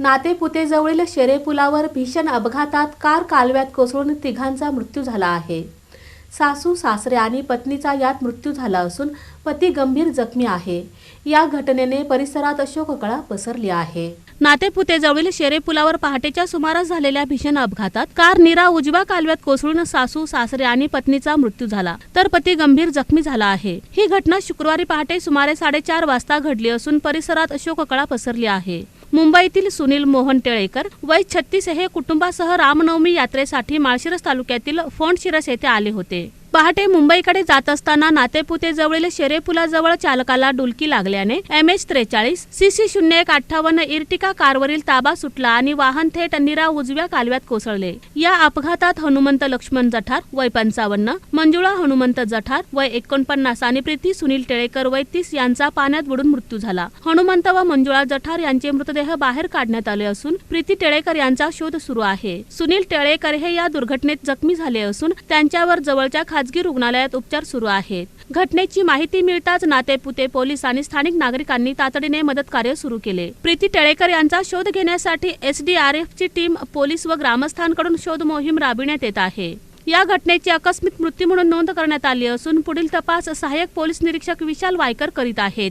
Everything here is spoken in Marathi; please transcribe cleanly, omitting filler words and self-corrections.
नातेपुतेजवळील शेरे पुलावर भीषण अपघातात कार कालव्यात कोसळून तिघांचा मृत्यू झाला आहे. सासू सासरे आणि पत्नीचा यात मृत्यू झाला असून पती गंभीर जखमी आहे. या घटनेने परिसरात शोककळा पसरली आहे. नातेपुतेजवळील शेरे पुलावर पहाटेच्या सुमारास झालेल्या भीषण अपघातात कार नीरा उजव्या कालव्यात कोसळून सासू सासरे आणि पत्नीचा मृत्यू झाला तर पती गंभीर जखमी झाला आहे. ही घटना शुक्रवारी पहाटे सुमारे 4:30 वाजता घडली असून परिसरात शोककळा पसरली आहे. मुंबईतील सुनील मोहन टेळेकर वय 36 हे कुटुंबासह रामनवमी यात्रेसाठी माळशिरस तालुक्यातील फोंडशिरस येथे आले होते. पहाटे मुंबईकडे जात असताना नातेपुतेजवळील शेरे पुलाजवळ चालकाला डुलकी लागल्याने MH43 CC 0158 इर्टिका कारवरील ताबा सुटला आणि वाहन थेट नीरा उजव्या कालव्यात कोसळले. या अपघातात हनुमंत लक्ष्मण जठार वय 55, मंजुळा हनुमंत जठार वय 49 आणि प्रीती सुनील टेळेकर वय 30 यांचा पाण्यात बुडून मृत्यू झाला. हनुमंत व मंजुळा जठार यांचे मृतदेह बाहेर काढण्यात आले असून प्रीती टेळेकर यांचा शोध सुरू आहे. सुनील टेळेकर हे या दुर्घटनेत जखमी झाले असून त्यांच्यावर जवळच्या खाजगी रुग्णालयात उपचार सुरू आहेत. घटनेची माहिती मिळताच नातेपुते, पोलीस आणि स्थानिक नागरिकांनी तातडीने मदत कार्य सुरू केले. प्रीती टेळेकर यांचा शोध घेण्यासाठी SDRF ची टीम, पोलीस व ग्रामस्थांकडून शोध मोहीम राबविण्यात येत आहे. या घटनेची आकस्मिक मृत्यू म्हणून नोंद करण्यात आली असून पुढील तपास सहाय्यक पोलीस निरीक्षक विशाल वायकर करीत आहेत.